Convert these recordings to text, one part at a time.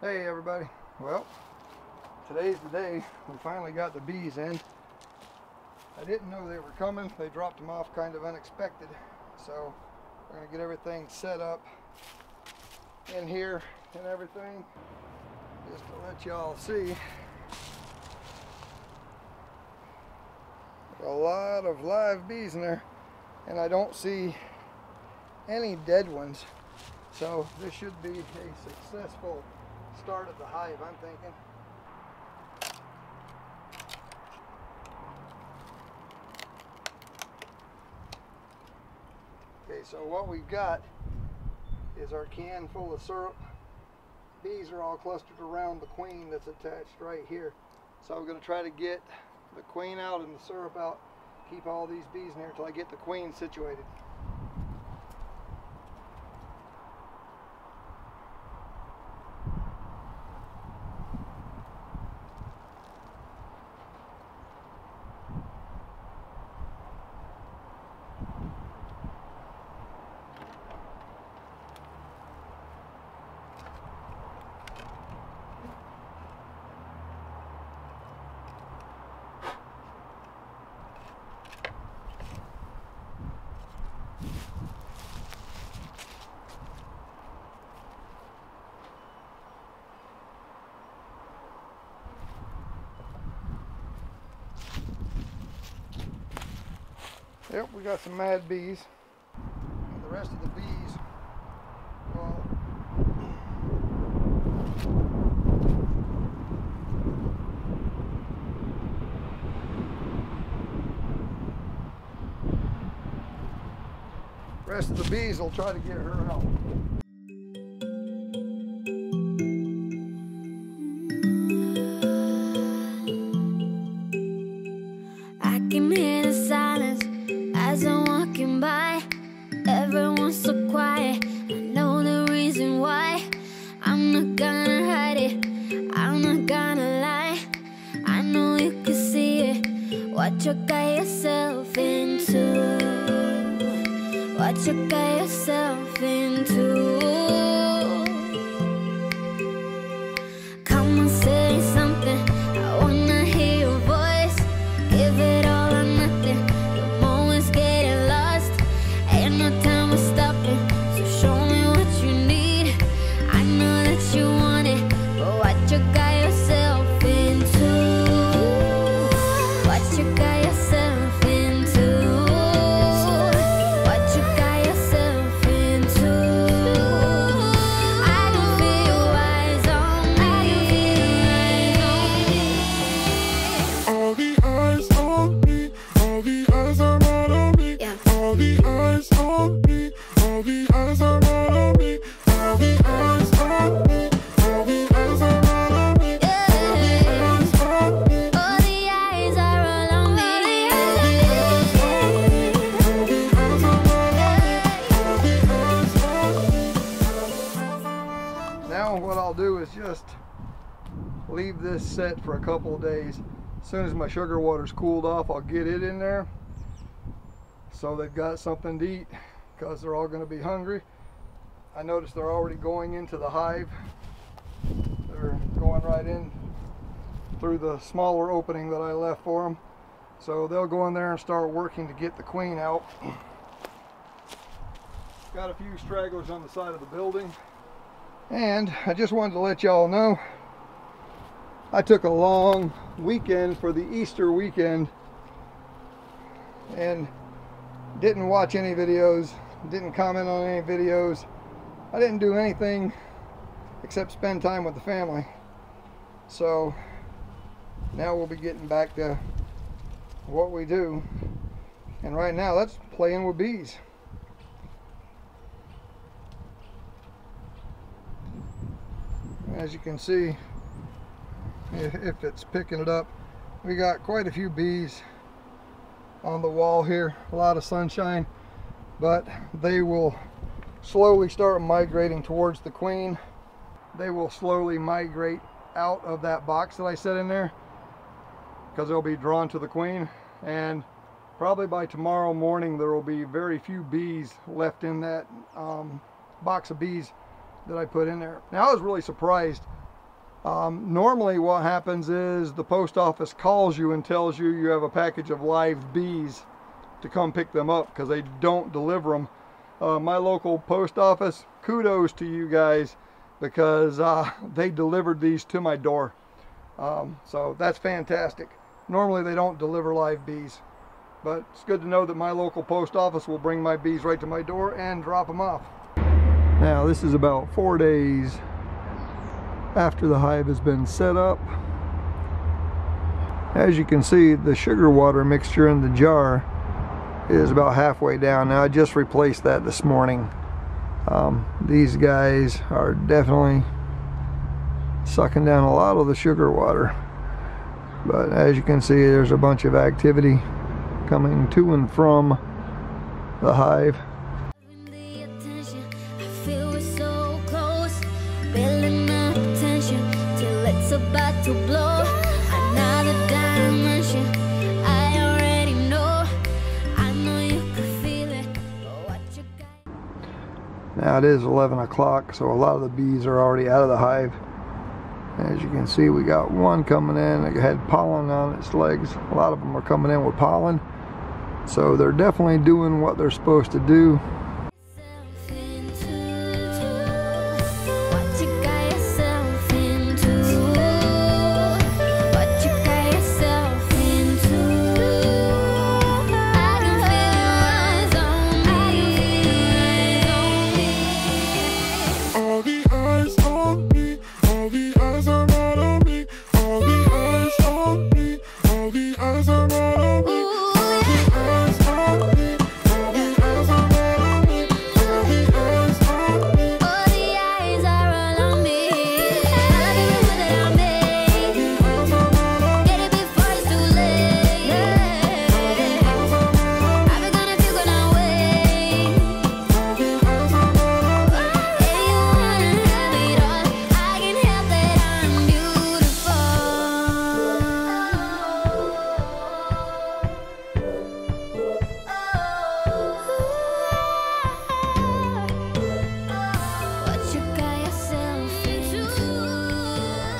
Hey everybody, well, today's the day we finally got the bees in. I didn't know they were coming. They dropped them off kind of unexpected, so we're going to get everything set up in here and everything just to let y'all see. A lot of live bees in there, and I don't see any dead ones, so this should be a successful start of the hive, I'm thinking. Okay, so what we've got is our can full of syrup. Bees are all clustered around the queen that's attached right here. So I'm going to try to get the queen out and the syrup out, keep all these bees in here until I get the queen situated. Yep, we got some mad bees. And the rest of the bees, well, rest of the bees will try to get her out. I can hear the silence as I'm walking by. Everyone's so quiet, I know the reason why. I'm not gonna hide it, I'm not gonna lie. I know you can see it, what you got yourself into. What you got yourself into. Come and say something, I wanna hear your voice. Give it all or nothing, the moment's getting lost. Ain't no time we're stopping, so show me what you need. I know that you want it, but what you got yourself into. What you got yourself into. What you got yourself into. I can feel your eyes on me. All the eyes on me, all the eyes are not on me. Yeah. All the eyes on me, all the eyes are not on me. All the eyes on me, all the eyes are not on me. Eyes on me, All the eyes are all on me. all the eyes on me, all the eyes are not on me. Now what I'll do is just leave this set for a couple of days. As soon as my sugar water's cooled off, I'll get it in there so they've got something to eat, because they're all going to be hungry. I noticed they're already going into the hive. They're going right in through the smaller opening that I left for them. So they'll go in there and start working to get the queen out. Got a few stragglers on the side of the building. And I just wanted to let y'all know, I took a long weekend for the Easter weekend and didn't watch any videos, didn't comment on any videos. I didn't do anything except spend time with the family. So now we'll be getting back to what we do. And right now, that's playing with bees. As you can see, if it's picking it up, we got quite a few bees on the wall here, a lot of sunshine, but they will slowly start migrating towards the queen. They will slowly migrate out of that box that I set in there because they'll be drawn to the queen, and probably by tomorrow morning there will be very few bees left in that box of bees that I put in there. Now I was really surprised Normally what happens is the post office calls you and tells you you have a package of live bees to come pick them up, because they don't deliver them. My local post office, kudos to you guys, because they delivered these to my door. So that's fantastic. Normally they don't deliver live bees, but it's good to know that my local post office will bring my bees right to my door and drop them off. Now this is about 4 days after the hive has been set up. As you can see, the sugar water mixture in the jar is about halfway down. Now I just replaced that this morning. These guys are definitely sucking down a lot of the sugar water, but as you can see, there's a bunch of activity coming to and from the hive. About to blow another dimension. I already know. I know you can feel it. But what you got? Now it is 11 o'clock, so a lot of the bees are already out of the hive. As you can see, we got one coming in. It had pollen on its legs. A lot of them are coming in with pollen, so they're definitely doing what they're supposed to do.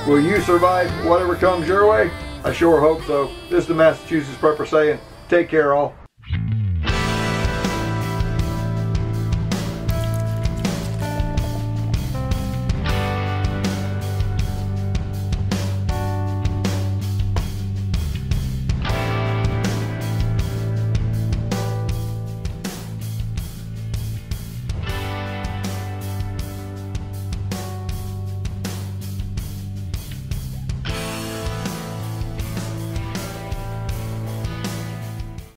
Will you survive whatever comes your way? I sure hope so. This is the Massachusetts Prepper saying, take care all.